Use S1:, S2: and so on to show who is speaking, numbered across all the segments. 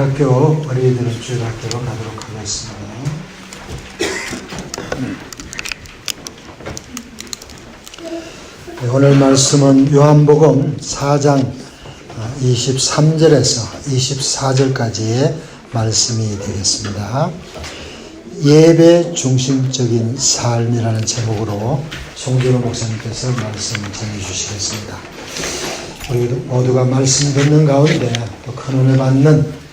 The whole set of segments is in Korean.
S1: 주일학교 어린이들은 주일학교로 가도록 하겠습니다. 오늘 말씀은 요한복음 4장 23절에서 24절까지의 말씀이 되겠습니다. 예배 중심적인 삶이라는 제목으로 송준호 목사님께서 말씀 전해 주시겠습니다. 우리 모두가 말씀 듣는 가운데 또 큰 은혜 받는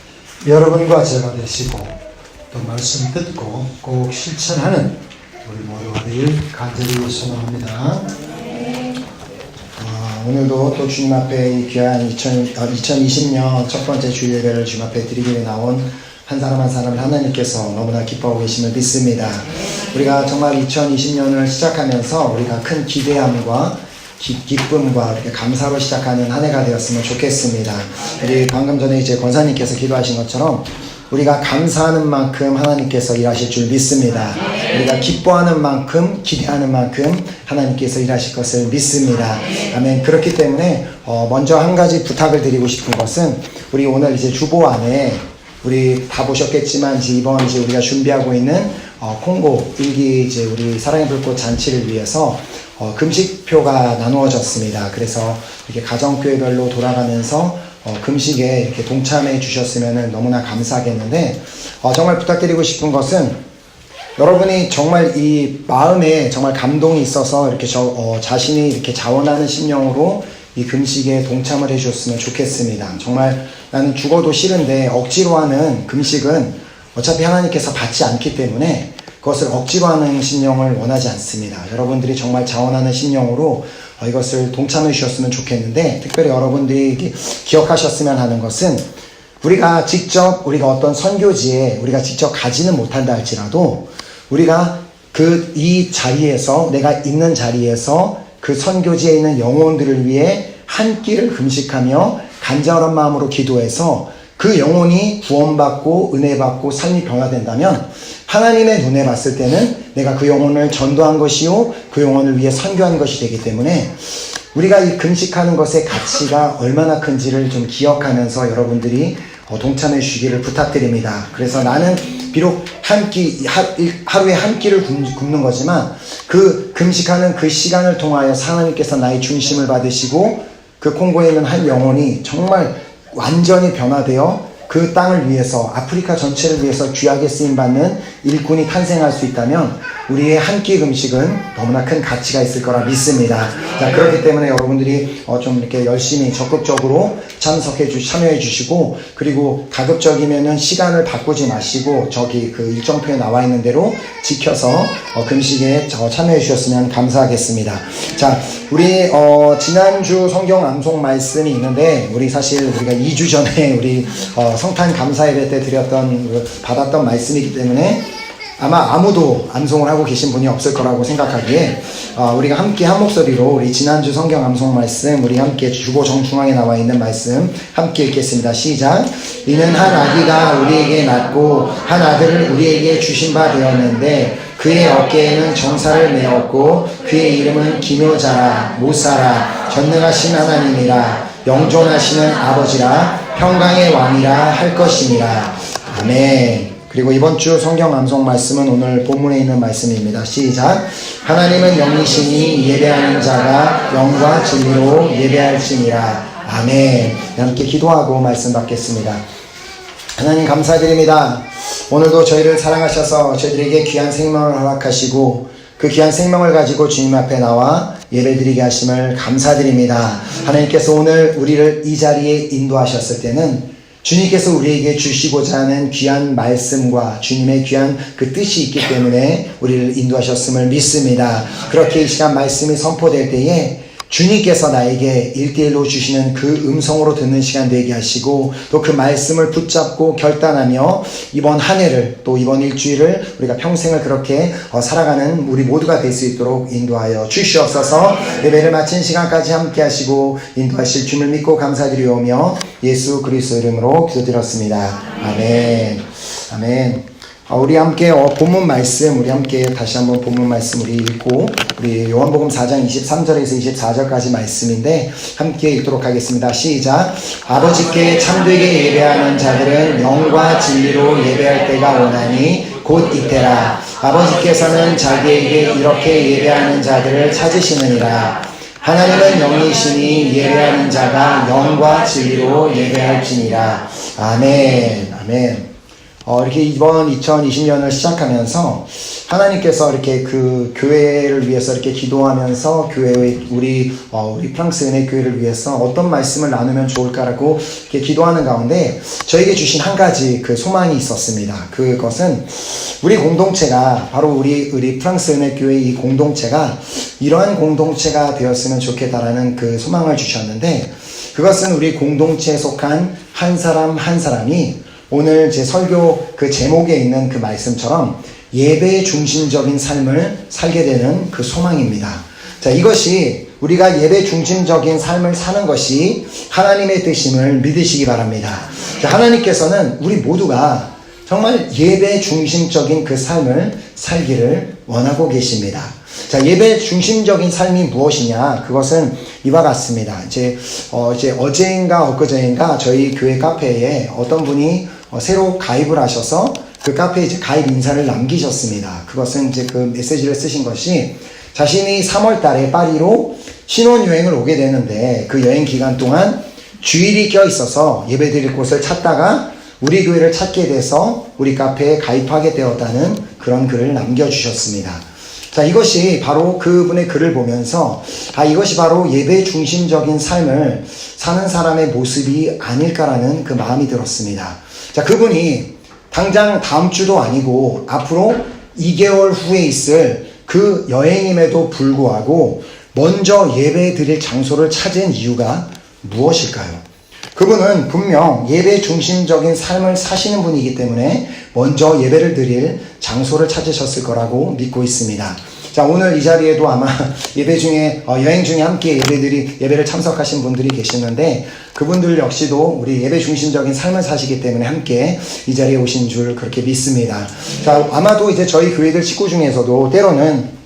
S1: 여러분과 제가 되시고 또 말씀 듣고 꼭 실천하는 우리 모두가 되길 간절히 소망합니다. 오늘도 또 주님 앞에 이 귀한 2020년 첫 번째 주일 예배를 주님 앞에 드리기 위해 나온 한 사람 한 사람을 하나님께서 너무나 기뻐하고 계심을 믿습니다. 우리가 정말 2020년을 시작하면서 우리가 큰 기대함과 기쁨과 이렇게 감사로 시작하는 한 해가 되었으면 좋겠습니다. 우리 방금 전에 이제 권사님께서 기도하신 것처럼 우리가 감사하는 만큼 하나님께서 일하실 줄 믿습니다. 우리가 기뻐하는 만큼 기대하는 만큼 하나님께서 일하실 것을 믿습니다. 아멘. 그렇기 때문에 먼저 한 가지 부탁을 드리고 싶은 것은 우리 오늘 이제 주보 안에 우리 다 보셨겠지만 이번 우리가 준비하고 있는 콩고 일기 이제 우리 사랑의 불꽃 잔치를 위해서 금식표가 나누어졌습니다. 그래서 이렇게 가정교회별로 돌아가면서 금식에 이렇게 동참해 주셨으면 너무나 감사하겠는데, 정말 부탁드리고 싶은 것은 여러분이 정말 이 마음에 정말 감동이 있어서 이렇게 자신이 이렇게 자원하는 심령으로 이 금식에 동참을 해 주셨으면 좋겠습니다. 정말 나는 죽어도 싫은데 억지로 하는 금식은 어차피 하나님께서 받지 않기 때문에 그것을 억지로 하는 심령을 원하지 않습니다. 여러분들이 정말 자원하는 심령으로 이것을 동참해 주셨으면 좋겠는데, 특별히 여러분들이 기억하셨으면 하는 것은 우리가 어떤 선교지에 우리가 직접 가지는 못한다 할지라도 우리가 이 자리에서 내가 있는 자리에서 그 선교지에 있는 영혼들을 위해 한 끼를 금식하며 간절한 마음으로 기도해서 그 영혼이 구원받고 은혜받고 삶이 변화된다면 하나님의 눈에 봤을 때는 내가 그 영혼을 전도한 것이요 그 영혼을 위해 선교한 것이 되기 때문에 우리가 이 금식하는 것의 가치가 얼마나 큰지를 좀 기억하면서 여러분들이 동참해 주시기를 부탁드립니다. 그래서 나는 비록 하루에 한 끼를 굶는 거지만 그 금식하는 그 시간을 통하여 하나님께서 나의 중심을 받으시고 그 콩고에 있는 한 영혼이 정말 완전히 변화되어 그 땅을 위해서 아프리카 전체를 위해서 귀하게 쓰임받는 일꾼이 탄생할 수 있다면 우리의 한 끼 금식은 너무나 큰 가치가 있을 거라 믿습니다. 자, 그렇기 때문에 여러분들이 좀 이렇게 열심히 적극적으로 참여해 주시고, 그리고 가급적이면은 시간을 바꾸지 마시고 저기 그 일정표에 나와 있는 대로 지켜서 금식에 참여해 주셨으면 감사하겠습니다. 자, 우리 지난주 성경 암송 말씀이 있는데 우리가 2주 전에 우리 성탄 감사 예배 때 받았던 말씀이기 때문에 아마 아무도 암송을 하고 계신 분이 없을 거라고 생각하기에 우리가 함께 한 목소리로 우리 지난주 성경 암송 말씀 우리 함께 주보 정중앙에 나와 있는 말씀 함께 읽겠습니다. 시작. 이는 한 아기가 우리에게 낳고 한 아들을 우리에게 주신 바 되었는데 그의 어깨에는 정사를 메었고 그의 이름은 기묘자라 모사라 전능하신 하나님이라 영존하시는 아버지라 평강의 왕이라 할 것이니라. 아멘. 그리고 이번 주 성경 암송 말씀은 오늘 본문에 있는 말씀입니다. 시작. 하나님은 영이시니 예배하는 자가 영과 진리로 예배할지니라. 아멘. 함께 기도하고 말씀 받겠습니다. 하나님 감사드립니다. 오늘도 저희를 사랑하셔서 저희들에게 귀한 생명을 허락하시고 그 귀한 생명을 가지고 주님 앞에 나와 예배드리게 하심을 감사드립니다. 하나님께서 오늘 우리를 이 자리에 인도하셨을 때는 주님께서 우리에게 주시고자 하는 귀한 말씀과 주님의 귀한 그 뜻이 있기 때문에 우리를 인도하셨음을 믿습니다. 그렇게 이 시간 말씀이 선포될 때에 주님께서 나에게 1:1로 주시는 그 음성으로 듣는 시간 되게 하시고 또 그 말씀을 붙잡고 결단하며 이번 한 해를 또 이번 일주일을 우리가 평생을 그렇게 살아가는 우리 모두가 될 수 있도록 인도하여 주시옵소서. 예배를 마친 시간까지 함께 하시고 인도하실 주님을 믿고 감사드리오며 예수 그리스도 이름으로 기도드렸습니다. 아멘. 아멘. 우리 함께 본문 말씀, 우리 함께 다시 한번 본문 말씀 우리 읽고, 우리 요한복음 4장 23절에서 24절까지 말씀인데 함께 읽도록 하겠습니다. 시작. 아버지께 참되게 예배하는 자들은 영과 진리로 예배할 때가 오나니 곧 이때라. 아버지께서는 자기에게 이렇게 예배하는 자들을 찾으시느니라. 하나님은 영이시니 예배하는 자가 영과 진리로 예배할지니라. 아멘. 아멘. 이렇게 이번 2020년을 시작하면서 하나님께서 이렇게 그 교회를 위해서 이렇게 기도하면서 우리 프랑스 은혜 교회를 위해서 어떤 말씀을 나누면 좋을까라고 이렇게 기도하는 가운데 저에게 주신 한 가지 그 소망이 있었습니다. 그것은 우리 공동체가 바로 우리 프랑스 은혜 교회 이 공동체가 이러한 공동체가 되었으면 좋겠다라는 그 소망을 주셨는데, 그것은 우리 공동체에 속한 한 사람 한 사람이 오늘 제 설교 그 제목에 있는 그 말씀처럼 예배 중심적인 삶을 살게 되는 그 소망입니다. 자, 이것이 우리가 예배 중심적인 삶을 사는 것이 하나님의 뜻임을 믿으시기 바랍니다. 자, 하나님께서는 우리 모두가 정말 예배 중심적인 그 삶을 살기를 원하고 계십니다. 자, 예배 중심적인 삶이 무엇이냐? 그것은 이와 같습니다. 이제 어제인가 엊그제인가 저희 교회 카페에 어떤 분이 새로 가입을 하셔서 그 카페에 이제 가입 인사를 남기셨습니다. 그것은 이제 그 메시지를 쓰신 것이 자신이 3월 달에 파리로 신혼여행을 오게 되는데 그 여행 기간 동안 주일이 껴 있어서 예배드릴 곳을 찾다가 우리 교회를 찾게 돼서 우리 카페에 가입하게 되었다는 그런 글을 남겨주셨습니다. 자, 이것이 바로 그분의 글을 보면서 이것이 바로 예배 중심적인 삶을 사는 사람의 모습이 아닐까라는 그 마음이 들었습니다. 자, 그분이 당장 다음 주도 아니고 앞으로 2개월 후에 있을 그 여행임에도 불구하고 먼저 예배 드릴 장소를 찾은 이유가 무엇일까요? 그분은 분명 예배 중심적인 삶을 사시는 분이기 때문에 먼저 예배를 드릴 장소를 찾으셨을 거라고 믿고 있습니다. 자, 오늘 이 자리에도 아마 예배 중에 여행 중에 함께 예배를 참석하신 분들이 계시는데 그분들 역시도 우리 예배 중심적인 삶을 사시기 때문에 함께 이 자리에 오신 줄 그렇게 믿습니다. 자, 아마도 이제 저희 교회들 식구 중에서도 때로는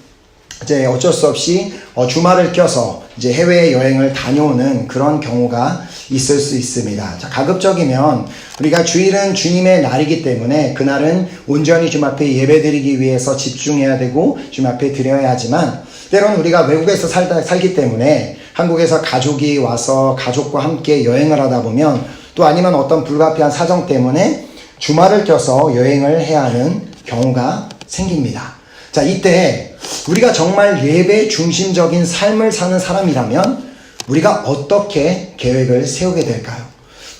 S1: 이제 어쩔 수 없이 주말을 껴서 이제 해외 여행을 다녀오는 그런 경우가 있을 수 있습니다. 자, 가급적이면 우리가 주일은 주님의 날이기 때문에 그날은 온전히 주님 앞에 예배드리기 위해서 집중해야 되고 주님 앞에 드려야 하지만 때로는 우리가 외국에서 살기 때문에 한국에서 가족이 와서 가족과 함께 여행을 하다 보면 또 아니면 어떤 불가피한 사정 때문에 주말을 껴서 여행을 해야 하는 경우가 생깁니다. 자, 이때 우리가 정말 예배 중심적인 삶을 사는 사람이라면 우리가 어떻게 계획을 세우게 될까요?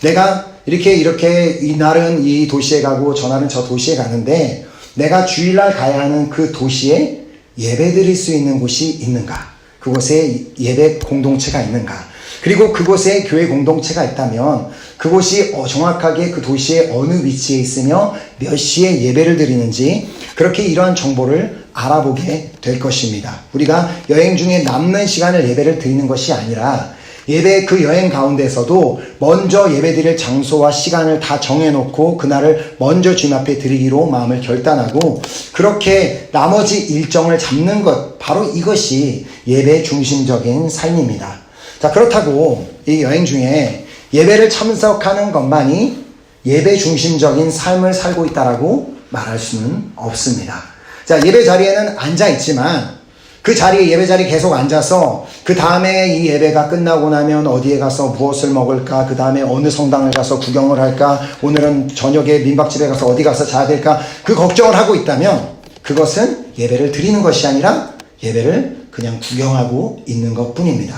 S1: 내가 이렇게 이날은 이 도시에 가고 저날은 저 도시에 가는데 내가 주일날 가야 하는 그 도시에 예배 드릴 수 있는 곳이 있는가? 그곳에 예배 공동체가 있는가? 그리고 그곳에 교회 공동체가 있다면 그곳이 정확하게 그 도시의 어느 위치에 있으며 몇 시에 예배를 드리는지 그렇게 이러한 정보를 알아보게 될 것입니다. 우리가 여행 중에 남는 시간을 예배를 드리는 것이 아니라 예배 그 여행 가운데서도 먼저 예배드릴 장소와 시간을 다 정해놓고 그날을 먼저 주님 앞에 드리기로 마음을 결단하고 그렇게 나머지 일정을 잡는 것, 바로 이것이 예배 중심적인 삶입니다. 자, 그렇다고 이 여행 중에 예배를 참석하는 것만이 예배 중심적인 삶을 살고 있다라고 말할 수는 없습니다. 자, 예배 자리에는 앉아 있지만 그 자리에 예배 자리에 계속 앉아서 그 다음에 이 예배가 끝나고 나면 어디에 가서 무엇을 먹을까, 그 다음에 어느 성당을 가서 구경을 할까, 오늘은 저녁에 민박집에 가서 어디 가서 자야 될까, 그 걱정을 하고 있다면 그것은 예배를 드리는 것이 아니라 예배를 그냥 구경하고 있는 것 뿐입니다.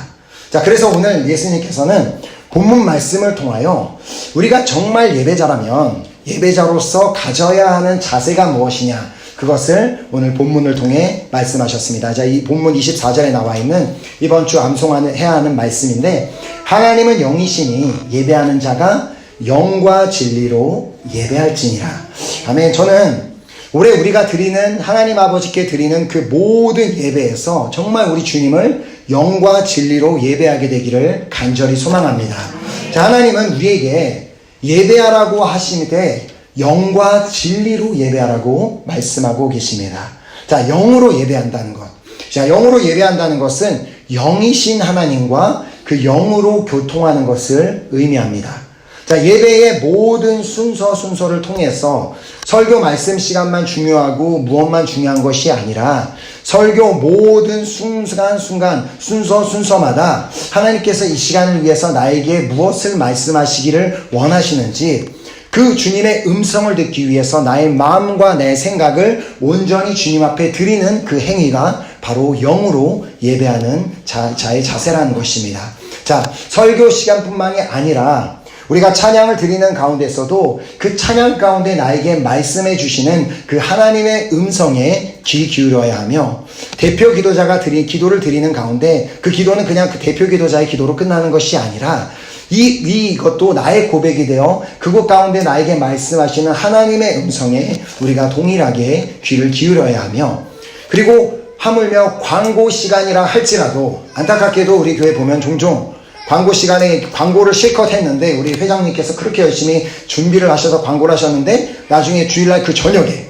S1: 자, 그래서 오늘 예수님께서는 본문 말씀을 통하여 우리가 정말 예배자라면 예배자로서 가져야 하는 자세가 무엇이냐, 그것을 오늘 본문을 통해 말씀하셨습니다. 자, 이 본문 24절에 나와 있는 이번 주 암송해야 하는 말씀인데, 하나님은 영이시니 예배하는 자가 영과 진리로 예배할지니라. 아멘. 저는 올해 우리가 드리는 하나님 아버지께 드리는 그 모든 예배에서 정말 우리 주님을 영과 진리로 예배하게 되기를 간절히 소망합니다. 자, 하나님은 우리에게 예배하라고 하시되 영과 진리로 예배하라고 말씀하고 계십니다. 자, 영으로 예배한다는 것. 자, 영으로 예배한다는 것은 영이신 하나님과 그 영으로 교통하는 것을 의미합니다. 자, 예배의 모든 순서를 통해서 설교 말씀 시간만 중요하고 무엇만 중요한 것이 아니라 설교 모든 순간 순서마다 하나님께서 이 시간을 위해서 나에게 무엇을 말씀하시기를 원하시는지 그 주님의 음성을 듣기 위해서 나의 마음과 내 생각을 온전히 주님 앞에 드리는 그 행위가 바로 영으로 예배하는 자의 자세라는 것입니다. 자, 설교 시간뿐만이 아니라 우리가 찬양을 드리는 가운데서도 그 찬양 가운데 나에게 말씀해 주시는 그 하나님의 음성에 귀 기울여야 하며 대표 기도자가 기도를 드리는 가운데 그 기도는 그냥 그 대표 기도자의 기도로 끝나는 것이 아니라 이것도 나의 고백이 되어 그곳 가운데 나에게 말씀하시는 하나님의 음성에 우리가 동일하게 귀를 기울여야 하며 그리고 하물며 광고 시간이라 할지라도 안타깝게도 우리 교회 보면 종종 광고 시간에 광고를 실컷 했는데 우리 회장님께서 그렇게 열심히 준비를 하셔서 광고를 하셨는데 나중에 주일날 그 저녁에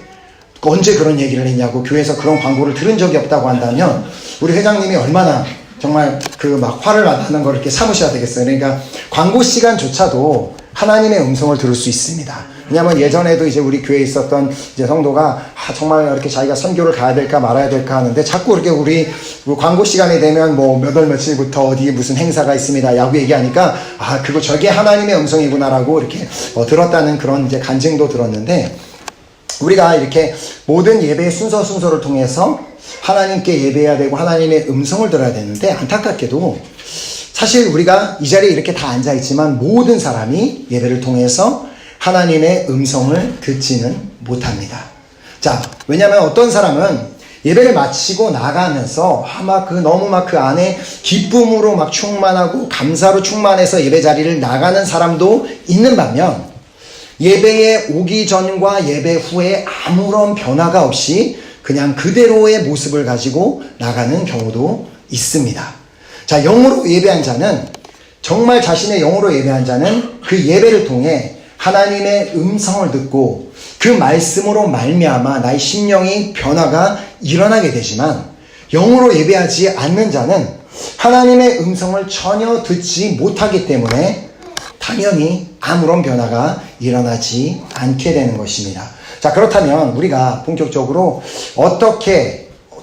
S1: 언제 그런 얘기를 했냐고 교회에서 그런 광고를 들은 적이 없다고 한다면 우리 회장님이 얼마나 정말 막 화를 나는 걸 이렇게 삼으셔야 되겠어요. 그러니까 광고 시간조차도 하나님의 음성을 들을 수 있습니다. 왜냐하면 예전에도 이제 우리 교회에 있었던 이제 성도가 정말 이렇게 자기가 선교를 가야 될까 말아야 될까 하는데 자꾸 이렇게 우리 광고 시간이 되면 뭐 몇 월 며칠부터 어디 무슨 행사가 있습니다. 야구 얘기하니까 그거 저게 하나님의 음성이구나라고 이렇게 들었다는 그런 이제 간증도 들었는데 우리가 이렇게 모든 예배의 순서를 통해서 하나님께 예배해야 되고 하나님의 음성을 들어야 되는데 안타깝게도 사실 우리가 이 자리에 이렇게 다 앉아있지만 모든 사람이 예배를 통해서 하나님의 음성을 듣지는 못합니다. 자, 왜냐하면 어떤 사람은 예배를 마치고 나가면서 너무 그 안에 기쁨으로 충만하고 감사로 충만해서 예배 자리를 나가는 사람도 있는 반면 예배에 오기 전과 예배 후에 아무런 변화가 없이 그냥 그대로의 모습을 가지고 나가는 경우도 있습니다. 자, 영으로 예배한 자는 정말 자신의 영으로 예배한 자는 그 예배를 통해 하나님의 음성을 듣고 그 말씀으로 말미암아 나의 심령이 변화가 일어나게 되지만 영으로 예배하지 않는 자는 하나님의 음성을 전혀 듣지 못하기 때문에 당연히 아무런 변화가 일어나지 않게 되는 것입니다. 자, 그렇다면 우리가 본격적으로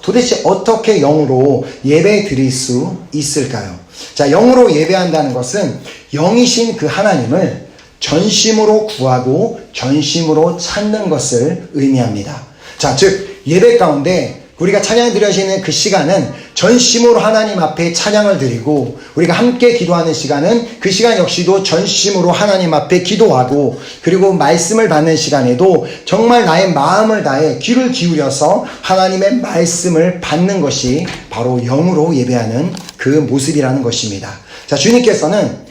S1: 도대체 어떻게 영으로 예배 드릴 수 있을까요? 자, 영으로 예배한다는 것은 영이신 그 하나님을 전심으로 구하고 전심으로 찾는 것을 의미합니다. 자, 즉 예배 가운데 우리가 찬양 드려지는 그 시간은 전심으로 하나님 앞에 찬양을 드리고 우리가 함께 기도하는 시간은 그 시간 역시도 전심으로 하나님 앞에 기도하고 그리고 말씀을 받는 시간에도 정말 나의 마음을 다해 귀를 기울여서 하나님의 말씀을 받는 것이 바로 영으로 예배하는 그 모습이라는 것입니다. 자, 주님께서는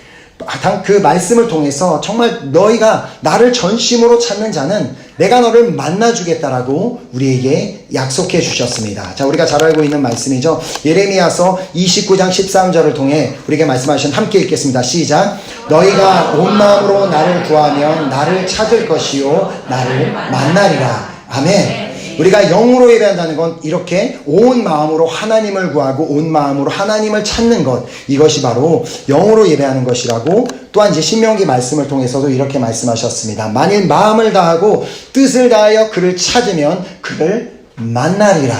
S1: 그 말씀을 통해서 정말 너희가 나를 전심으로 찾는 자는 내가 너를 만나주겠다라고 우리에게 약속해 주셨습니다. 자, 우리가 잘 알고 있는 말씀이죠. 예레미야서 29장 13절을 통해 우리에게 말씀하신 함께 읽겠습니다. 시작. 너희가 온 마음으로 나를 구하면 나를 찾을 것이요 나를 만나리라. 아멘. 우리가 영으로 예배한다는 건 이렇게 온 마음으로 하나님을 구하고 온 마음으로 하나님을 찾는 것, 이것이 바로 영으로 예배하는 것이라고 또한 이제 신명기 말씀을 통해서도 이렇게 말씀하셨습니다. 만일 마음을 다하고 뜻을 다하여 그를 찾으면 그를 만나리라.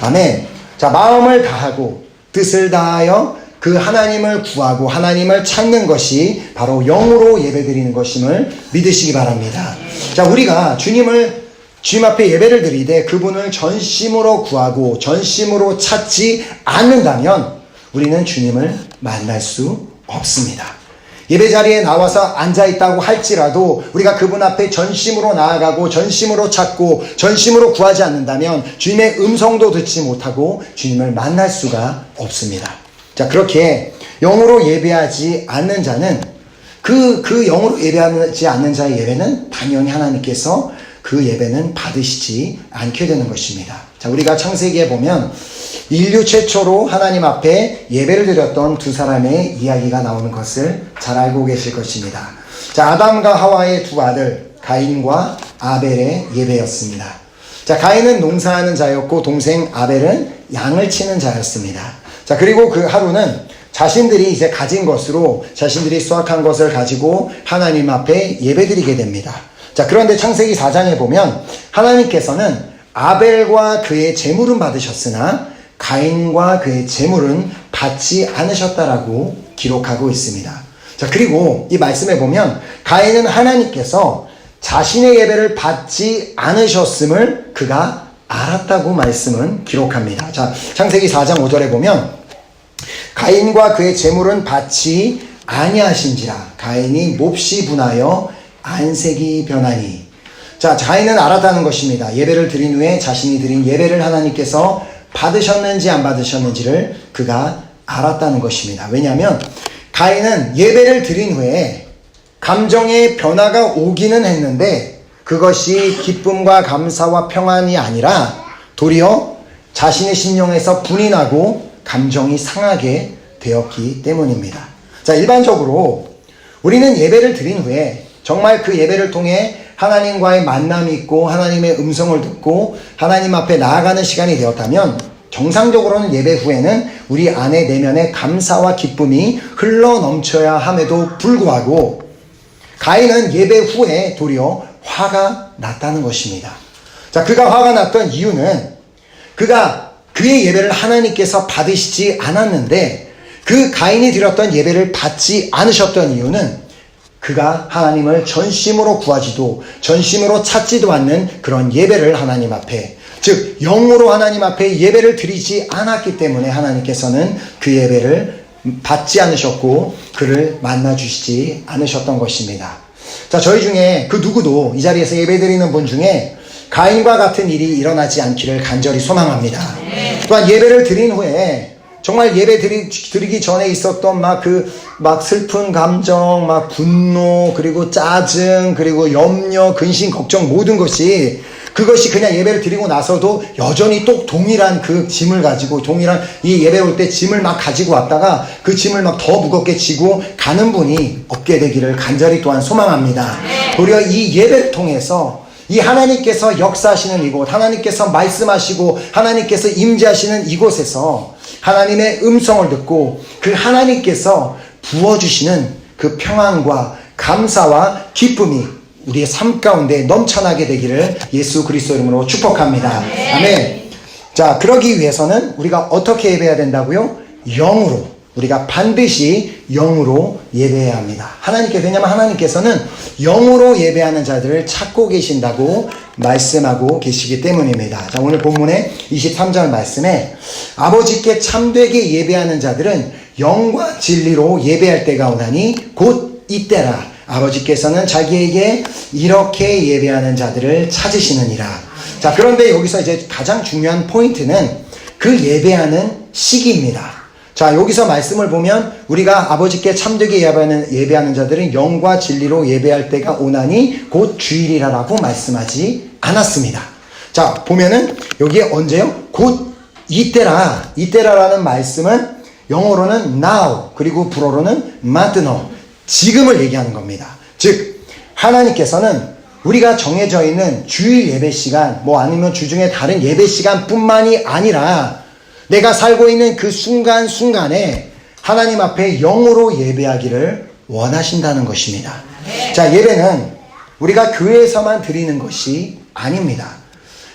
S1: 아멘. 자, 마음을 다하고 뜻을 다하여 그 하나님을 구하고 하나님을 찾는 것이 바로 영으로 예배드리는 것임을 믿으시기 바랍니다. 자, 우리가 주님 앞에 예배를 드리되 그분을 전심으로 구하고 전심으로 찾지 않는다면 우리는 주님을 만날 수 없습니다. 예배 자리에 나와서 앉아있다고 할지라도 우리가 그분 앞에 전심으로 나아가고 전심으로 찾고 전심으로 구하지 않는다면 주님의 음성도 듣지 못하고 주님을 만날 수가 없습니다. 자, 그렇게 영으로 예배하지 않는 자는 그 영으로 예배하지 않는 자의 예배는 당연히 하나님께서 그 예배는 받으시지 않게 되는 것입니다. 자, 우리가 창세기에 보면 인류 최초로 하나님 앞에 예배를 드렸던 두 사람의 이야기가 나오는 것을 잘 알고 계실 것입니다. 자, 아담과 하와의 두 아들 가인과 아벨의 예배였습니다. 자, 가인은 농사하는 자였고 동생 아벨은 양을 치는 자였습니다. 자, 그리고 그 하루는 자신들이 이제 가진 것으로 자신들이 수확한 것을 가지고 하나님 앞에 예배드리게 됩니다. 자, 그런데 창세기 4장에 보면 하나님께서는 아벨과 그의 제물은 받으셨으나 가인과 그의 제물은 받지 않으셨다라고 기록하고 있습니다. 자, 그리고 이 말씀에 보면 가인은 하나님께서 자신의 예배를 받지 않으셨음을 그가 알았다고 말씀은 기록합니다. 자, 창세기 4장 5절에 보면 가인과 그의 제물은 받지 아니하신지라 가인이 몹시 분하여 안색이 변하니. 자, 가인은 알았다는 것입니다. 예배를 드린 후에 자신이 드린 예배를 하나님께서 받으셨는지 안 받으셨는지를 그가 알았다는 것입니다. 왜냐하면 가인은 예배를 드린 후에 감정의 변화가 오기는 했는데 그것이 기쁨과 감사와 평안이 아니라 도리어 자신의 심령에서 분이 나고 감정이 상하게 되었기 때문입니다. 자, 일반적으로 우리는 예배를 드린 후에 정말 그 예배를 통해 하나님과의 만남이 있고 하나님의 음성을 듣고 하나님 앞에 나아가는 시간이 되었다면 정상적으로는 예배 후에는 우리 안에 내면의 감사와 기쁨이 흘러 넘쳐야 함에도 불구하고 가인은 예배 후에 도리어 화가 났다는 것입니다. 자, 그가 화가 났던 이유는 그가 그의 예배를 하나님께서 받으시지 않았는데 그 가인이 드렸던 예배를 받지 않으셨던 이유는 그가 하나님을 전심으로 구하지도 전심으로 찾지도 않는 그런 예배를 하나님 앞에, 즉 영으로 하나님 앞에 예배를 드리지 않았기 때문에 하나님께서는 그 예배를 받지 않으셨고 그를 만나주시지 않으셨던 것입니다. 자, 저희 중에 그 누구도 이 자리에서 예배드리는 분 중에 가인과 같은 일이 일어나지 않기를 간절히 소망합니다. 또한 예배를 드린 후에 정말 예배 드리기 전에 있었던 막 슬픈 감정, 막 분노, 그리고 짜증, 그리고 염려, 근심, 걱정 모든 것이 그것이 그냥 예배를 드리고 나서도 여전히 또 동일한 그 짐을 가지고 동일한 이 예배 올 때 짐을 막 가지고 왔다가 그 짐을 막 더 무겁게 지고 가는 분이 없게 되기를 간절히 또한 소망합니다. 도리어 이 예배를 통해서 이 하나님께서 역사하시는 이곳, 하나님께서 말씀하시고 하나님께서 임재하시는 이곳에서 하나님의 음성을 듣고 그 하나님께서 부어주시는 그 평안과 감사와 기쁨이 우리의 삶 가운데 넘쳐나게 되기를 예수 그리스도 이름으로 축복합니다. 아멘. 자, 그러기 위해서는 우리가 어떻게 예배해야 된다고요? 영으로. 우리가 반드시 영으로 예배해야 합니다. 왜냐하면 하나님께서는 영으로 예배하는 자들을 찾고 계신다고 말씀하고 계시기 때문입니다. 자, 오늘 본문의 23절 말씀에 아버지께 참되게 예배하는 자들은 영과 진리로 예배할 때가 오나니 곧 이때라. 아버지께서는 자기에게 이렇게 예배하는 자들을 찾으시느니라. 자, 그런데 여기서 이제 가장 중요한 포인트는 그 예배하는 시기입니다. 자, 여기서 말씀을 보면 우리가 아버지께 참되게 예배하는 자들은 영과 진리로 예배할 때가 오나니 곧 주일이라라고 말씀하지 않았습니다. 자, 보면은 여기에 언제요? 곧 이때라. 이때라라는 말씀은 영어로는 now, 그리고 불어로는 maintenant, 지금을 얘기하는 겁니다. 즉 하나님께서는 우리가 정해져 있는 주일 예배 시간, 아니면 주중에 다른 예배 시간뿐만이 아니라 내가 살고 있는 그 순간순간에 하나님 앞에 영으로 예배하기를 원하신다는 것입니다. 자, 예배는 우리가 교회에서만 드리는 것이 아닙니다.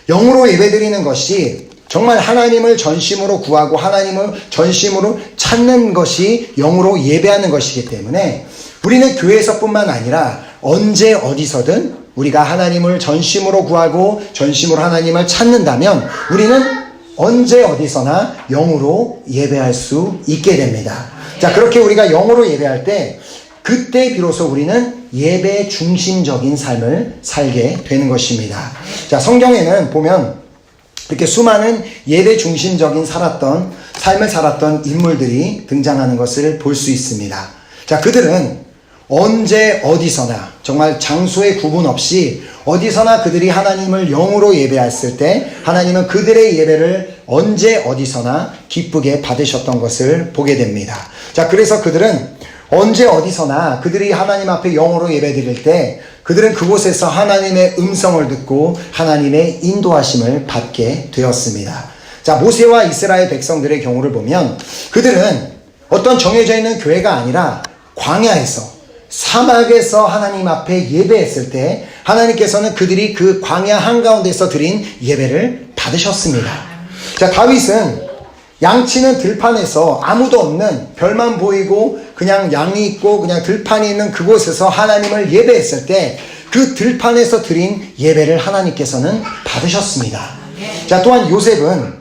S1: 영으로 예배드리는 것이 정말 하나님을 전심으로 구하고 하나님을 전심으로 찾는 것이 영으로 예배하는 것이기 때문에 우리는 교회에서뿐만 아니라 언제 어디서든 우리가 하나님을 전심으로 구하고 전심으로 하나님을 찾는다면 우리는 언제 어디서나 영으로 예배할 수 있게 됩니다. 자, 그렇게 우리가 영으로 예배할 때 그때 비로소 우리는 예배 중심적인 삶을 살게 되는 것입니다. 자, 성경에는 보면 이렇게 수많은 예배 중심적인 삶을 살았던 인물들이 등장하는 것을 볼 수 있습니다. 자, 그들은 언제 어디서나 정말 장소의 구분 없이 어디서나 그들이 하나님을 영으로 예배했을 때 하나님은 그들의 예배를 언제 어디서나 기쁘게 받으셨던 것을 보게 됩니다. 자, 그래서 그들은 언제 어디서나 그들이 하나님 앞에 영으로 예배드릴 때 그들은 그곳에서 하나님의 음성을 듣고 하나님의 인도하심을 받게 되었습니다. 자, 모세와 이스라엘 백성들의 경우를 보면 그들은 어떤 정해져 있는 교회가 아니라 광야에서, 사막에서 하나님 앞에 예배했을 때 하나님께서는 그들이 그 광야 한가운데서 드린 예배를 받으셨습니다. 자, 다윗은 양치는 들판에서 아무도 없는, 별만 보이고 그냥 양이 있고 그냥 들판이 있는 그곳에서 하나님을 예배했을 때 그 들판에서 드린 예배를 하나님께서는 받으셨습니다. 자, 또한 요셉은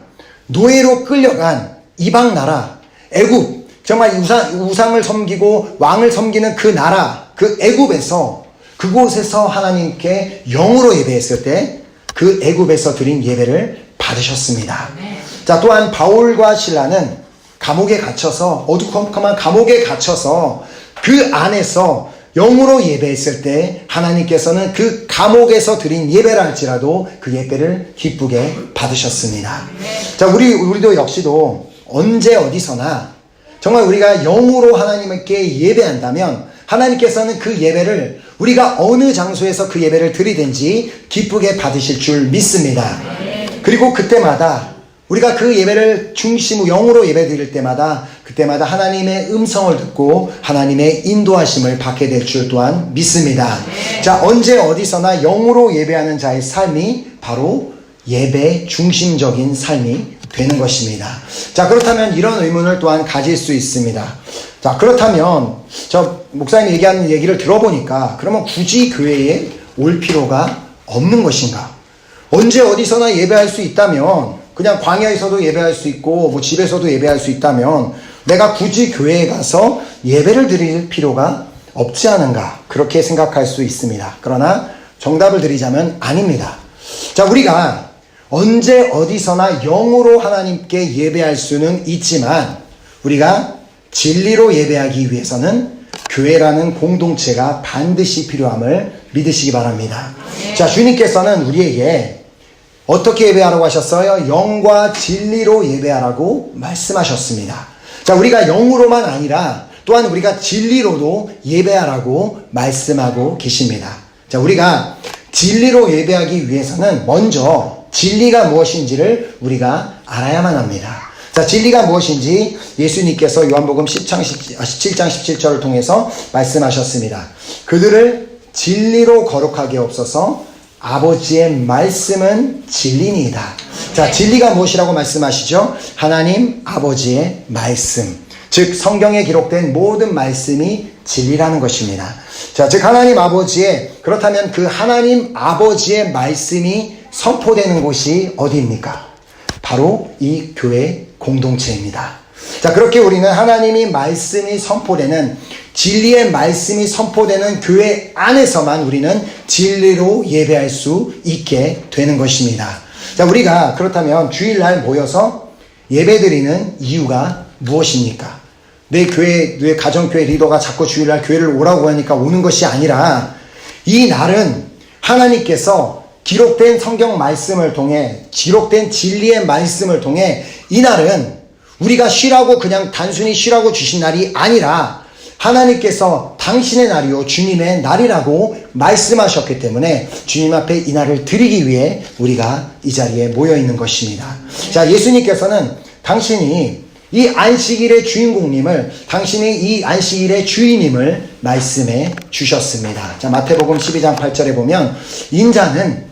S1: 노예로 끌려간 이방 나라 애굽, 정말 우상을 섬기고 왕을 섬기는 그 나라, 그 애굽에서, 그곳에서 하나님께 영으로 예배했을 때 그 애굽에서 드린 예배를 받으셨습니다. 자, 또한 바울과 실라는 감옥에 갇혀서, 어두컴컴한 감옥에 갇혀서 그 안에서 영으로 예배했을 때 하나님께서는 그 감옥에서 드린 예배라 할지라도 그 예배를 기쁘게 받으셨습니다. 자, 우리도 역시도 언제 어디서나 정말 우리가 영으로 하나님께 예배한다면 하나님께서는 그 예배를 우리가 어느 장소에서 그 예배를 드리든지 기쁘게 받으실 줄 믿습니다. 그리고 그때마다 우리가 그 예배를 중심으로 영으로 예배 드릴 때마다 그때마다 하나님의 음성을 듣고 하나님의 인도하심을 받게 될 줄 또한 믿습니다. 자, 언제 어디서나 영으로 예배하는 자의 삶이 바로 예배 중심적인 삶이 되는 것입니다. 자, 그렇다면 이런 의문을 또한 가질 수 있습니다. 자, 그렇다면 저 목사님이 얘기하는 얘기를 들어보니까 그러면 굳이 교회에 올 필요가 없는 것인가? 언제 어디서나 예배할 수 있다면, 그냥 광야에서도 예배할 수 있고 뭐 집에서도 예배할 수 있다면 내가 굳이 교회에 가서 예배를 드릴 필요가 없지 않은가, 그렇게 생각할 수 있습니다. 그러나 정답을 드리자면 아닙니다. 자, 우리가 언제 어디서나 영으로 하나님께 예배할 수는 있지만 우리가 진리로 예배하기 위해서는 교회라는 공동체가 반드시 필요함을 믿으시기 바랍니다. 자, 주님께서는 우리에게 어떻게 예배하라고 하셨어요? 영과 진리로 예배하라고 말씀하셨습니다. 자, 우리가 영으로만 아니라 또한 우리가 진리로도 예배하라고 말씀하고 계십니다. 자, 우리가 진리로 예배하기 위해서는 먼저 진리가 무엇인지를 우리가 알아야만 합니다. 자, 진리가 무엇인지 예수님께서 요한복음 17장 17절을 통해서 말씀하셨습니다. 그들을 진리로 거룩하게 없어서 아버지의 말씀은 진리니이다. 자, 진리가 무엇이라고 말씀하시죠? 하나님 아버지의 말씀, 즉 성경에 기록된 모든 말씀이 진리라는 것입니다. 자, 즉 하나님 아버지의, 그렇다면 그 하나님 아버지의 말씀이 선포되는 곳이 어디입니까? 바로 이 교회 공동체입니다. 자, 그렇게 우리는 하나님이 말씀이 선포되는, 진리의 말씀이 선포되는 교회 안에서만 우리는 진리로 예배할 수 있게 되는 것입니다. 자, 우리가 그렇다면 주일날 모여서 예배드리는 이유가 무엇입니까? 내 가정교회 리더가 자꾸 주일날 교회를 오라고 하니까 오는 것이 아니라, 이 날은 하나님께서 기록된 성경 말씀을 통해, 기록된 진리의 말씀을 통해 이 날은 우리가 쉬라고, 그냥 단순히 쉬라고 주신 날이 아니라 하나님께서 당신의 날이요 주님의 날이라고 말씀하셨기 때문에 주님 앞에 이 날을 드리기 위해 우리가 이 자리에 모여 있는 것입니다. 자, 예수님께서는 당신이 이 안식일의 주인공님을, 당신이 이 안식일의 주인임을 말씀해 주셨습니다. 자, 마태복음 12장 8절에 보면 인자는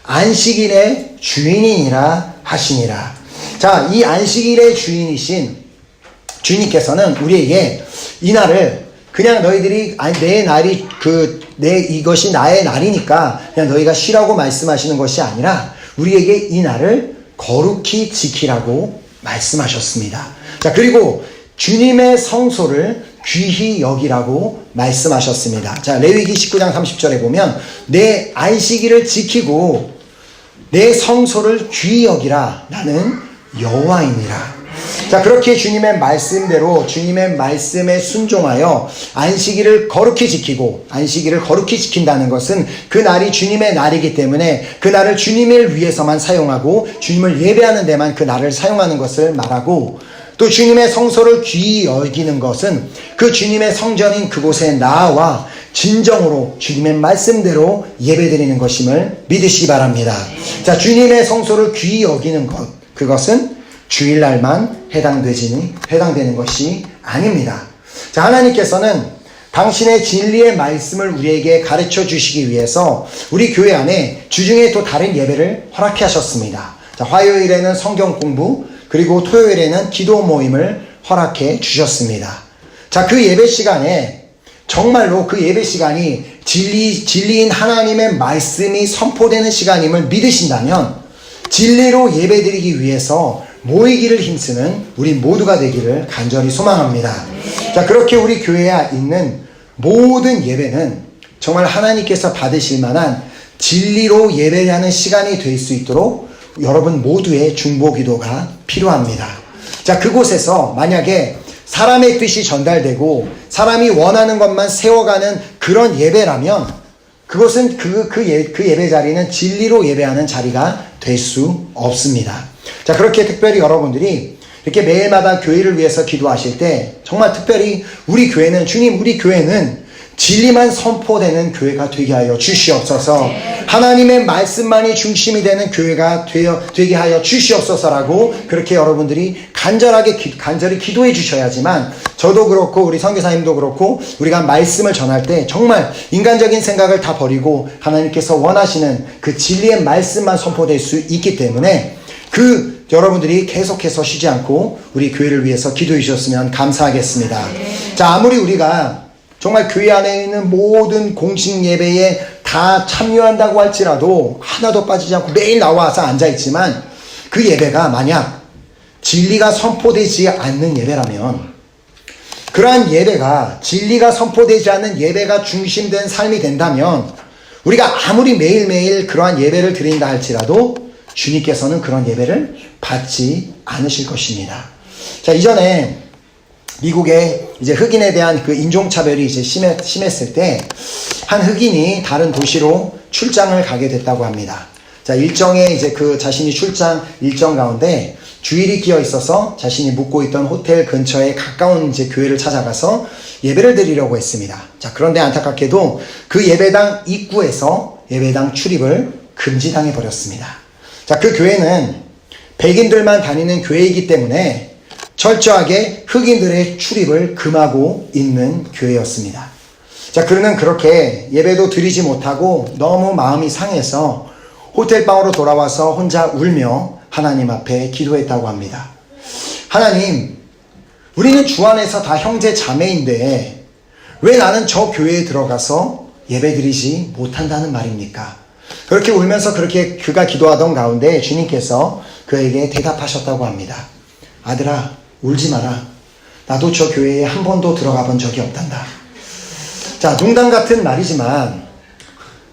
S1: 안식일의 주인이니라 하시니라. 자, 이 안식일의 주인이신 주님께서는 우리에게 이 날을 그냥 너희들이 이것이 나의 날이니까 그냥 너희가 쉬라고 말씀하시는 것이 아니라 우리에게 이 날을 거룩히 지키라고 말씀하셨습니다. 자, 그리고 주님의 성소를 귀히 여기라고 말씀하셨습니다. 자, 레위기 19장 30절에 보면 내 안식일을 지키고 내 성소를 귀히 여기라, 나는 여호와이니라. 자, 그렇게 주님의 말씀대로, 주님의 말씀에 순종하여 안식일을 거룩히 지키고, 안식일을 거룩히 지킨다는 것은 그 날이 주님의 날이기 때문에 그 날을 주님을 위해서만 사용하고 주님을 예배하는 데만 그 날을 사용하는 것을 말하고, 또 주님의 성소를 귀히 여기는 것은 그 주님의 성전인 그곳에 나와 진정으로 주님의 말씀대로 예배드리는 것임을 믿으시기 바랍니다. 자, 주님의 성소를 귀히 여기는 것, 그것은 주일날만 해당되는 것이 아닙니다. 자, 하나님께서는 당신의 진리의 말씀을 우리에게 가르쳐 주시기 위해서 우리 교회 안에 주중에 또 다른 예배를 허락해 하셨습니다. 자, 화요일에는 성경 공부, 그리고 토요일에는 기도 모임을 허락해 주셨습니다. 자, 그 예배 시간에 정말로 그 예배 시간이 진리인 하나님의 말씀이 선포되는 시간임을 믿으신다면 진리로 예배드리기 위해서 모이기를 힘쓰는 우리 모두가 되기를 간절히 소망합니다. 자, 그렇게 우리 교회에 있는 모든 예배는 정말 하나님께서 받으실 만한 진리로 예배하는 시간이 될 수 있도록 여러분 모두의 중보 기도가 필요합니다. 자, 그곳에서 만약에 사람의 뜻이 전달되고 사람이 원하는 것만 세워가는 그런 예배라면 그것은 그 예배 자리는 진리로 예배하는 자리가 될 수 없습니다. 자, 그렇게 특별히 여러분들이 이렇게 매일마다 교회를 위해서 기도하실 때 정말 특별히 우리 교회는 주님, 우리 교회는 진리만 선포되는 교회가 되게 하여 주시옵소서. 하나님의 말씀만이 중심이 되는 교회가 되게 하여 주시옵소서라고 그렇게 여러분들이 간절히 기도해 주셔야지만 저도 그렇고 우리 선교사님도 그렇고 우리가 말씀을 전할 때 정말 인간적인 생각을 다 버리고 하나님께서 원하시는 그 진리의 말씀만 선포될 수 있기 때문에 여러분들이 계속해서 쉬지 않고 우리 교회를 위해서 기도해 주셨으면 감사하겠습니다. 자, 아무리 우리가 정말 교회 안에 있는 모든 공식 예배에 다 참여한다고 할지라도 하나도 빠지지 않고 매일 나와서 앉아있지만 그 예배가 만약 진리가 선포되지 않는 예배라면 그러한 예배가 진리가 선포되지 않는 예배가 중심된 삶이 된다면 우리가 아무리 매일매일 그러한 예배를 드린다 할지라도 주님께서는 그런 예배를 받지 않으실 것입니다. 자, 이전에 미국에 이제 흑인에 대한 그 인종차별이 이제 심했을 때 한 흑인이 다른 도시로 출장을 가게 됐다고 합니다. 자, 일정에 이제 그 자신이 출장 일정 가운데 주일이 끼어 있어서 자신이 묵고 있던 호텔 근처에 가까운 이제 교회를 찾아가서 예배를 드리려고 했습니다. 자, 그런데 안타깝게도 그 예배당 입구에서 예배당 출입을 금지당해 버렸습니다. 자, 그 교회는 백인들만 다니는 교회이기 때문에 철저하게 흑인들의 출입을 금하고 있는 교회였습니다. 자, 그는 그렇게 예배도 드리지 못하고 너무 마음이 상해서 호텔방으로 돌아와서 혼자 울며 하나님 앞에 기도했다고 합니다. 하나님, 우리는 주 안에서 다 형제 자매인데 왜 나는 저 교회에 들어가서 예배 드리지 못한다는 말입니까? 그렇게 울면서 그렇게 그가 기도하던 가운데 주님께서 그에게 대답하셨다고 합니다. 아들아, 울지 마라. 나도 저 교회에 한 번도 들어가 본 적이 없단다. 자, 농담 같은 말이지만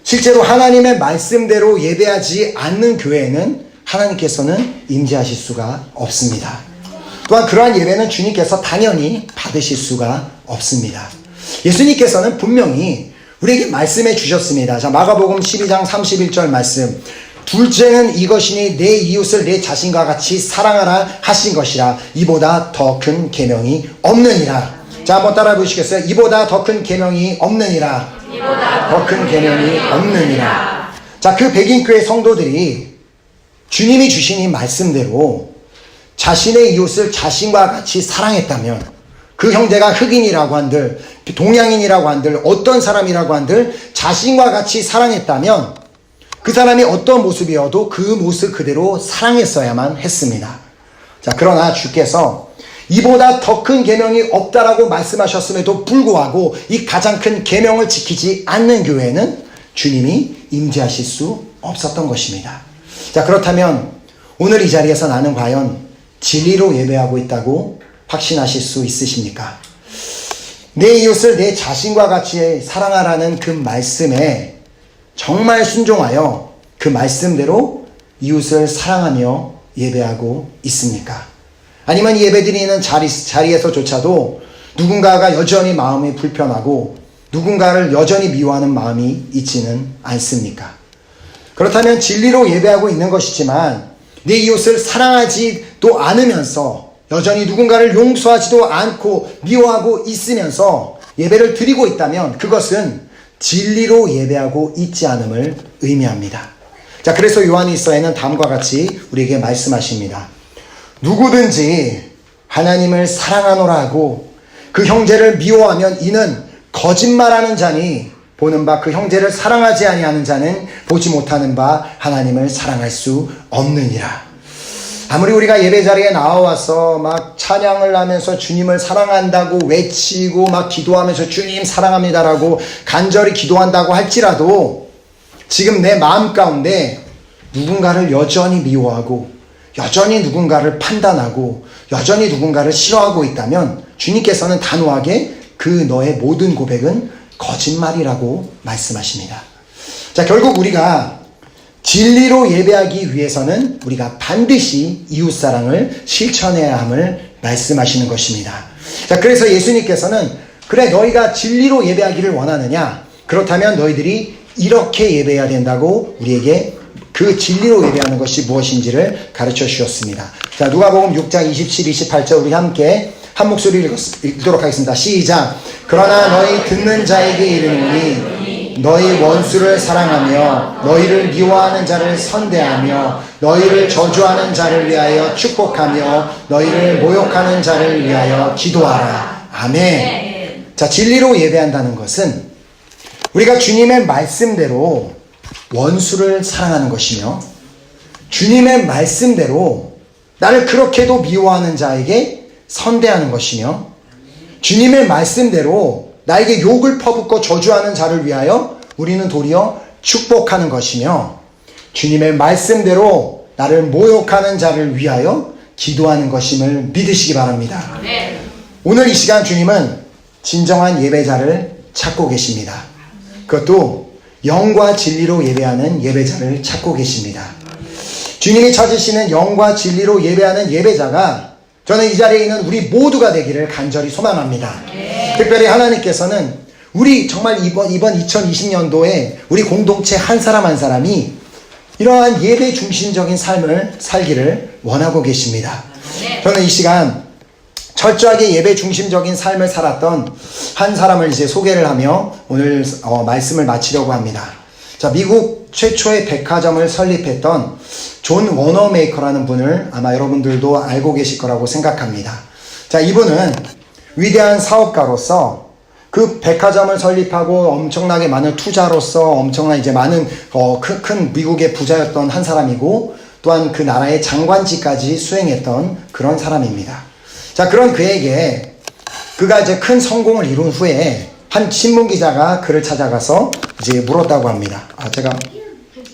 S1: 실제로 하나님의 말씀대로 예배하지 않는 교회에는 하나님께서는 임재하실 수가 없습니다. 또한 그러한 예배는 주님께서 당연히 받으실 수가 없습니다. 예수님께서는 분명히 우리에게 말씀해 주셨습니다. 자, 마가복음 12장 31절 말씀. 둘째는 이것이니 내 이웃을 내 자신과 같이 사랑하라 하신 것이라. 이보다 더 큰 계명이 없느니라. 자, 한번 따라해 보시겠어요? 이보다 더 큰 계명이 없느니라. 더 큰 계명이 없느니라. 자, 그 백인교회 성도들이 주님이 주신 이 말씀대로 자신의 이웃을 자신과 같이 사랑했다면 그 형제가 흑인이라고 한들 동양인이라고 한들 어떤 사람이라고 한들 자신과 같이 사랑했다면 그 사람이 어떤 모습이어도 그 모습 그대로 사랑했어야만 했습니다. 자, 그러나 주께서 이보다 더 큰 계명이 없다라고 말씀하셨음에도 불구하고 이 가장 큰 계명을 지키지 않는 교회는 주님이 임재하실 수 없었던 것입니다. 자, 그렇다면 오늘 이 자리에서 나는 과연 진리로 예배하고 있다고 확신하실 수 있으십니까? 내 이웃을 내 자신과 같이 사랑하라는 그 말씀에 정말 순종하여 그 말씀대로 이웃을 사랑하며 예배하고 있습니까? 아니면 예배드리는 자리에서조차도 누군가가 여전히 마음이 불편하고 누군가를 여전히 미워하는 마음이 있지는 않습니까? 그렇다면 진리로 예배하고 있는 것이지만 내 이웃을 사랑하지도 않으면서 여전히 누군가를 용서하지도 않고 미워하고 있으면서 예배를 드리고 있다면 그것은 진리로 예배하고 있지 않음을 의미합니다. 자, 그래서 요한일서에는 다음과 같이 우리에게 말씀하십니다. 누구든지 하나님을 사랑하노라 하고 그 형제를 미워하면 이는 거짓말하는 자니 보는 바 그 형제를 사랑하지 아니하는 자는 보지 못하는 바 하나님을 사랑할 수 없느니라. 아무리 우리가 예배 자리에 나와서 막 찬양을 하면서 주님을 사랑한다고 외치고 막 기도하면서 주님 사랑합니다라고 간절히 기도한다고 할지라도 지금 내 마음 가운데 누군가를 여전히 미워하고 여전히 누군가를 판단하고 여전히 누군가를 싫어하고 있다면 주님께서는 단호하게 그 너의 모든 고백은 거짓말이라고 말씀하십니다. 자, 결국 우리가 진리로 예배하기 위해서는 우리가 반드시 이웃사랑을 실천해야 함을 말씀하시는 것입니다. 자, 그래서 예수님께서는 그래 너희가 진리로 예배하기를 원하느냐? 그렇다면 너희들이 이렇게 예배해야 된다고 우리에게 그 진리로 예배하는 것이 무엇인지를 가르쳐 주셨습니다. 자, 누가복음 6장 27, 28절 우리 함께 한 목소리로 읽도록 하겠습니다. 시작. 그러나 너희 듣는 자에게 이르노니 너희 원수를 사랑하며 너희를 미워하는 자를 선대하며 너희를 저주하는 자를 위하여 축복하며 너희를 모욕하는 자를 위하여 기도하라. 아멘. 자, 진리로 예배한다는 것은 우리가 주님의 말씀대로 원수를 사랑하는 것이며 주님의 말씀대로 나를 그렇게도 미워하는 자에게 선대하는 것이며 주님의 말씀대로 나에게 욕을 퍼붓고 저주하는 자를 위하여 우리는 도리어 축복하는 것이며 주님의 말씀대로 나를 모욕하는 자를 위하여 기도하는 것임을 믿으시기 바랍니다. 오늘 이 시간 주님은 진정한 예배자를 찾고 계십니다. 그것도 영과 진리로 예배하는 예배자를 찾고 계십니다. 주님이 찾으시는 영과 진리로 예배하는 예배자가 저는 이 자리에 있는 우리 모두가 되기를 간절히 소망합니다. 특별히 하나님께서는 우리 정말 이번 2020년도에 우리 공동체 한 사람 한 사람이 이러한 예배 중심적인 삶을 살기를 원하고 계십니다. 저는 이 시간 철저하게 예배 중심적인 삶을 살았던 한 사람을 이제 소개를 하며 오늘 말씀을 마치려고 합니다. 자, 미국 최초의 백화점을 설립했던 존 워너메이커라는 분을 아마 여러분들도 알고 계실 거라고 생각합니다. 자, 이분은 위대한 사업가로서 그 백화점을 설립하고 엄청나게 많은 투자로서 엄청난 이제 많은 큰 미국의 부자였던 한 사람이고 또한 그 나라의 장관직까지 수행했던 그런 사람입니다. 자, 그런 그에게 그가 이제 큰 성공을 이룬 후에 한 신문 기자가 그를 찾아가서 이제 물었다고 합니다.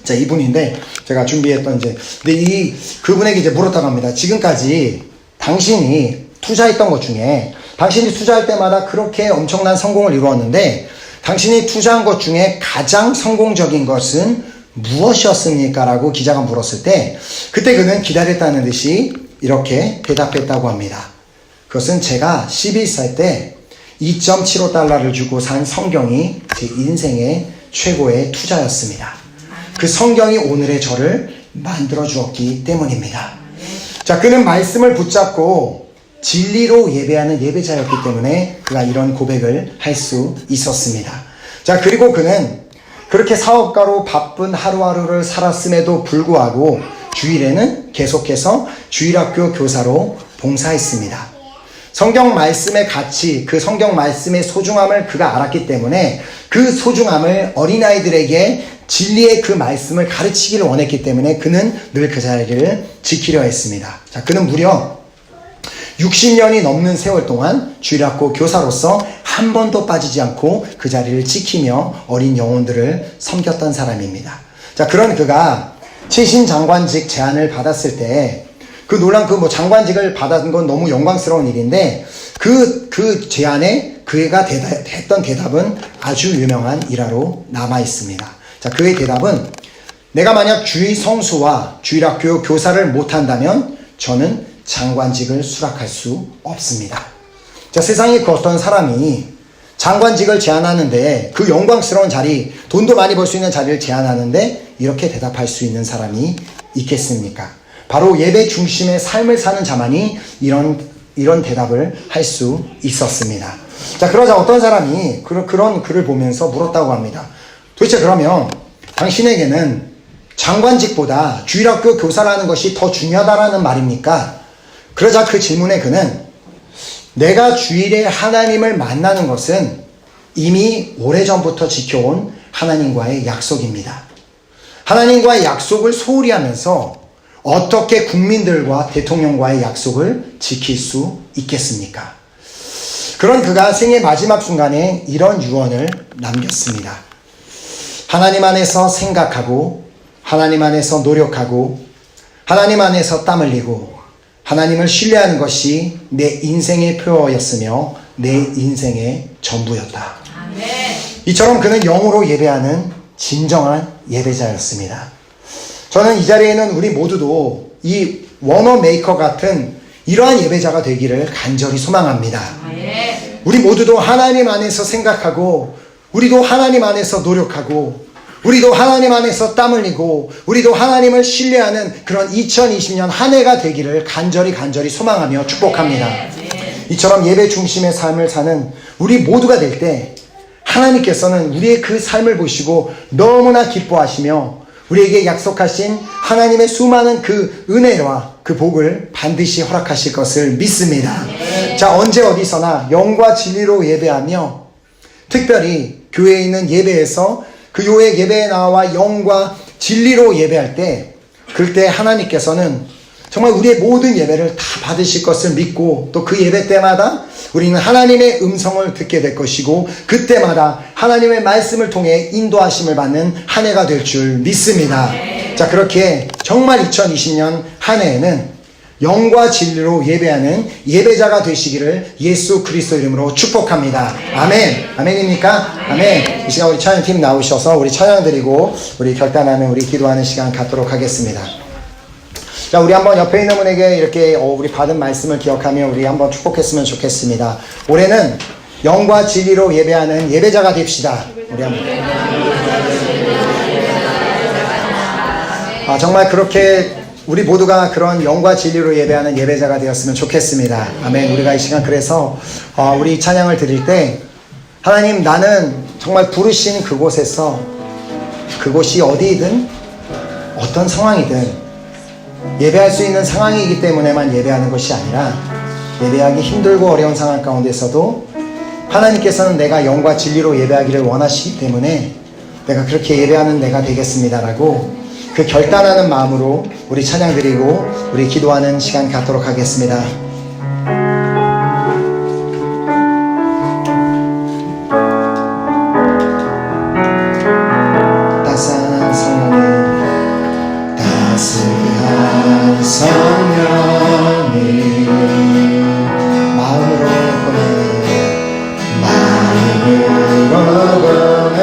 S1: 자, 이분인데 제가 준비했던 근데 그분에게 이제 물었다고 합니다. 지금까지 당신이 투자했던 것 중에 당신이 투자할 때마다 그렇게 엄청난 성공을 이루었는데 당신이 투자한 것 중에 가장 성공적인 것은 무엇이었습니까? 라고 기자가 물었을 때 그때 그는 기다렸다는 듯이 이렇게 대답했다고 합니다. 그것은 제가 11살 때 2.75달러를 주고 산 성경이 제 인생의 최고의 투자였습니다. 그 성경이 오늘의 저를 만들어 주었기 때문입니다. 자, 그는 말씀을 붙잡고 진리로 예배하는 예배자였기 때문에 그가 이런 고백을 할 수 있었습니다. 자, 그리고 그는 그렇게 사업가로 바쁜 하루하루를 살았음에도 불구하고 주일에는 계속해서 주일학교 교사로 봉사했습니다. 성경 말씀의 가치, 그 성경 말씀의 소중함을 그가 알았기 때문에 그 소중함을 어린아이들에게 진리의 그 말씀을 가르치기를 원했기 때문에 그는 늘 그 자리를 지키려 했습니다. 자, 그는 무려 60년이 넘는 세월 동안 주일학교 교사로서 한 번도 빠지지 않고 그 자리를 지키며 어린 영혼들을 섬겼던 사람입니다. 자, 그런 그가 최신 장관직 제안을 받았을 때 그 놀란 장관직을 받은 건 너무 영광스러운 일인데 그 제안에 그가 했던 대답은 아주 유명한 일화로 남아 있습니다. 자, 그의 대답은 내가 만약 주일 성수와 주일학교 교사를 못한다면 저는 장관직을 수락할 수 없습니다. 자, 세상에 그 어떤 사람이 장관직을 제안하는데 그 영광스러운 자리, 돈도 많이 벌 수 있는 자리를 제안하는데 이렇게 대답할 수 있는 사람이 있겠습니까? 바로 예배 중심의 삶을 사는 자만이 이런 이런 대답을 할 수 있었습니다. 자, 그러자 어떤 사람이 그런 글을 보면서 물었다고 합니다. 도대체 그러면 당신에게는 장관직보다 주일학교 교사라는 것이 더 중요하다라는 말입니까? 그러자 그 질문에 그는 내가 주일에 하나님을 만나는 것은 이미 오래전부터 지켜온 하나님과의 약속입니다. 하나님과의 약속을 소홀히 하면서 어떻게 국민들과 대통령과의 약속을 지킬 수 있겠습니까? 그런 그가 생의 마지막 순간에 이런 유언을 남겼습니다. 하나님 안에서 생각하고 하나님 안에서 노력하고 하나님 안에서 땀 흘리고 하나님을 신뢰하는 것이 내 인생의 표어였으며 내 인생의 전부였다. 이처럼 그는 영으로 예배하는 진정한 예배자였습니다. 저는 이 자리에는 우리 모두도 이 워너 메이커 같은 이러한 예배자가 되기를 간절히 소망합니다. 우리 모두도 하나님 안에서 생각하고 우리도 하나님 안에서 노력하고 우리도 하나님 안에서 땀 흘리고 우리도 하나님을 신뢰하는 그런 2020년 한 해가 되기를 간절히 소망하며 축복합니다. 이처럼 예배 중심의 삶을 사는 우리 모두가 될 때 하나님께서는 우리의 그 삶을 보시고 너무나 기뻐하시며 우리에게 약속하신 하나님의 수많은 그 은혜와 그 복을 반드시 허락하실 것을 믿습니다. 자, 언제 어디서나 영과 진리로 예배하며 특별히 교회에 있는 예배에서 그 교회 예배에 나와 영과 진리로 예배할 때 그때 하나님께서는 정말 우리의 모든 예배를 다 받으실 것을 믿고 또 그 예배 때마다 우리는 하나님의 음성을 듣게 될 것이고 그때마다 하나님의 말씀을 통해 인도하심을 받는 한 해가 될 줄 믿습니다. 자, 그렇게 정말 2020년 한 해에는 영과 진리로 예배하는 예배자가 되시기를 예수 그리스도 이름으로 축복합니다. 아멘. 아멘입니까? 아멘. 이 시간 우리 찬양팀 나오셔서 우리 찬양 드리고 우리 결단하는 우리 기도하는 시간 갖도록 하겠습니다. 자, 우리 한번 옆에 있는 분에게 이렇게 우리 받은 말씀을 기억하며 우리 한번 축복했으면 좋겠습니다. 올해는 영과 진리로 예배하는 예배자가 됩시다. 우리 한번. 정말 그렇게 우리 모두가 그런 영과 진리로 예배하는 예배자가 되었으면 좋겠습니다. 아멘. 우리가 이 시간 그래서 우리 찬양을 드릴 때 하나님, 나는 정말 부르신 그곳에서 그곳이 어디이든 어떤 상황이든 예배할 수 있는 상황이기 때문에만 예배하는 것이 아니라 예배하기 힘들고 어려운 상황 가운데서도 하나님께서는 내가 영과 진리로 예배하기를 원하시기 때문에 내가 그렇게 예배하는 내가 되겠습니다라고 그 결단하는 마음으로 우리 찬양 드리고 우리 기도하는 시간 갖도록 하겠습니다. 따스한 성령이 마음으로 보내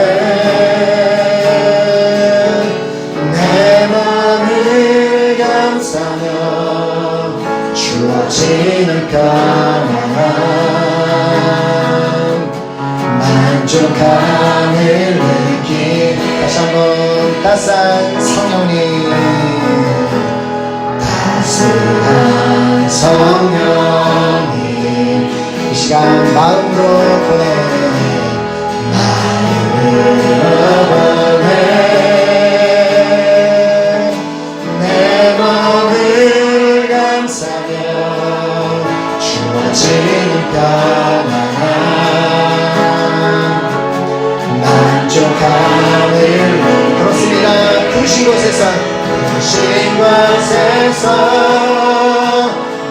S1: 내 맘을 감싸며 주어지는 평안함 만족함을 느끼 다시 한번 따스한 성령님 따스한 성령님 이 시간 마음으로 보내 내 마음을 감싸며 주어지는 평안함 만족함을 그렇습니다. 크신 곳에서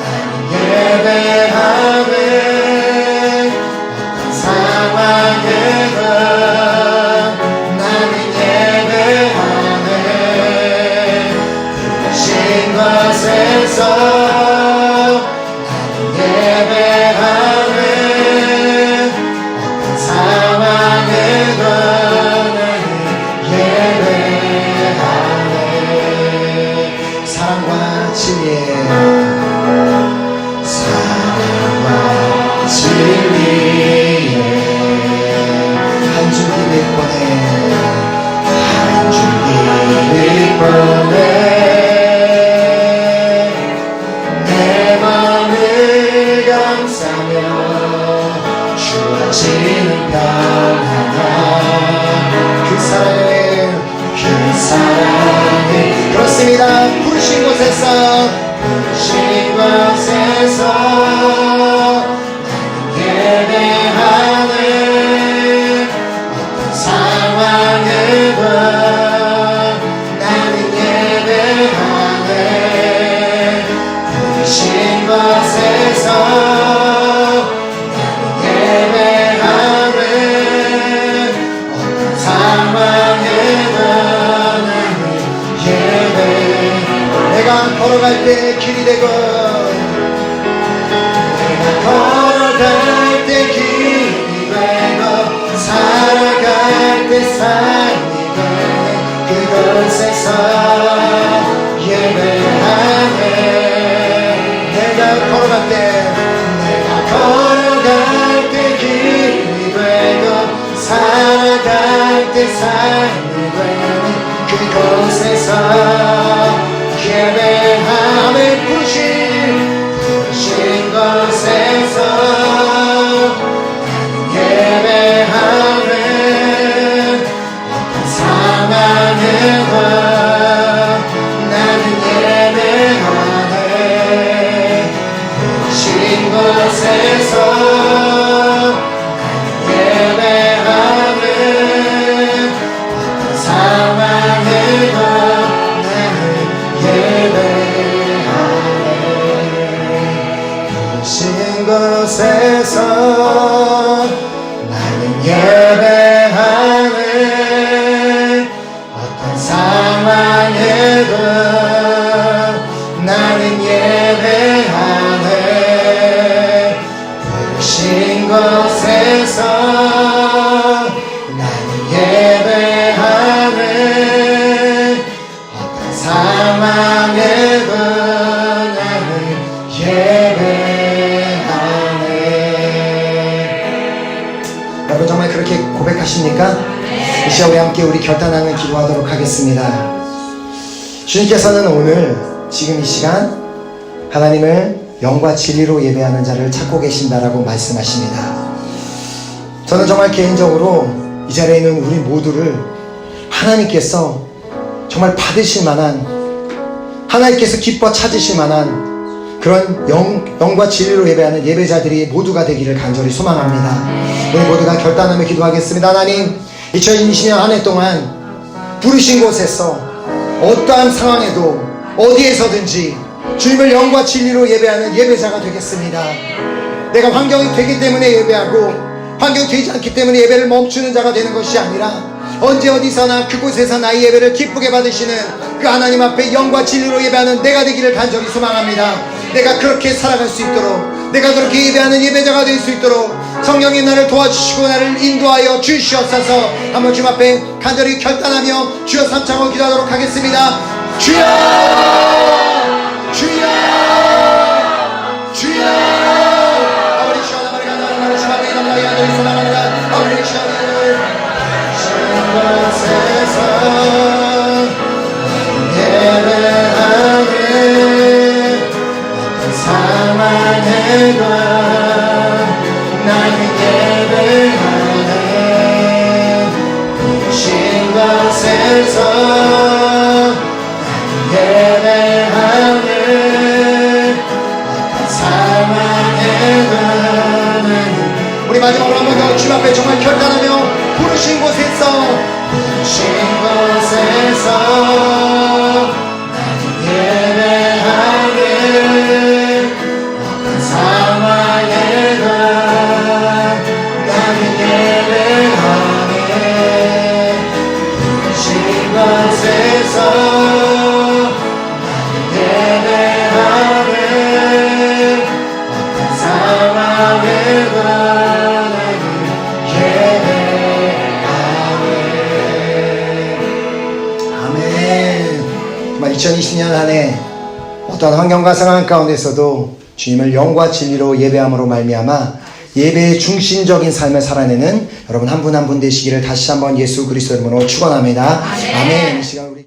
S1: 나는 예배하네 어떤 상황에든 넘어지는 별 하나 그 사랑이 그렇습니다. 부르신 곳에서 예배하는 어떤 상황에도 나는 예배하네. 부르신 곳에서 나는 예배하네. 어떤 상황에도 나는 예배. 내가 걸어갈 때 길이 되고 걸어갈 때 길이 되고 살아갈 때 삶이 되네. 그곳에서 예배하네. 내가 걸어갈 때 길이 되고 살아갈 때 삶이 되네. 그곳에서 예배하네. 부르신 곳에서 나는 예배하네. 어떤 상황에도 나는 예배하네. 부르신 곳에서 나는 예배하네. 어떤 상황에도 나는 예배하네. 부르신 곳에서 나는 예배하네. 어떤 상황에도 나는 예배하네. 부르신 곳에서 나는 예배하네. 어떤 상황에도 나는 예배하네. 여러분 정말 그렇게 고백하십니까? 이 시간 우리 함께 우리 결단하는 기도하도록 하겠습니다. 주님께서는 오늘 지금 이 시간 하나님을 영과 진리로 예배하는 자를 찾고 계신다라고 말씀하십니다. 저는 정말 개인적으로 이 자리에 있는 우리 모두를 하나님께서 정말 받으실 만한, 하나님께서 기뻐 찾으실 만한 그런 영과 진리로 예배하는 예배자들이 모두가 되기를 간절히 소망합니다. 우리 모두가 결단하며 기도하겠습니다. 하나님, 2020년 한 해 동안 부르신 곳에서 어떠한 상황에도 어디에서든지 주님을 영과 진리로 예배하는 예배자가 되겠습니다. 내가 환경이 되기 때문에 예배하고 환경이 되지 않기 때문에 예배를 멈추는 자가 되는 것이 아니라 언제 어디서나 그곳에서 나의 예배를 기쁘게 받으시는 그 하나님 앞에 영과 진리로 예배하는 내가 되기를 간절히 소망합니다. 내가 그렇게 살아갈 수 있도록, 내가 그렇게 예배하는 예배자가 될 수 있도록 성령님 나를 도와주시고 나를 인도하여 주시옵소서. 한번 주님 앞에 간절히 결단하며 주여 삼창을 기도하도록 하겠습니다. 주여! 주여! 주여! 아버지 주여 나만이 가나는 주님 앞에 나만이 간절히 소망합니다. 아버지 주여 곳에서 예배하네. 어떤 상황에도 나는 예배하네. 부르신 곳에서 나는 예배하네. 어떤 상황에도 나는. 우리 마지막으로 한 번 더 주님 앞에 정말 결단하며 부르신 곳에서 나는 예배하네. 어떤 상황에도 나는 예배하네. 부르신 곳에서 나는 예배하네. 어떤 상황에도 아멘. 2020년 한 해 어떤 환경과 상황 가운데서도 주님을 영과 진리로 예배함으로 말미암아 예배의 중심적인 삶을 살아내는 여러분 한 분 한 분 되시기를 다시 한번 예수 그리스도 이름으로 축원합니다. 아멘. 이 시간 우리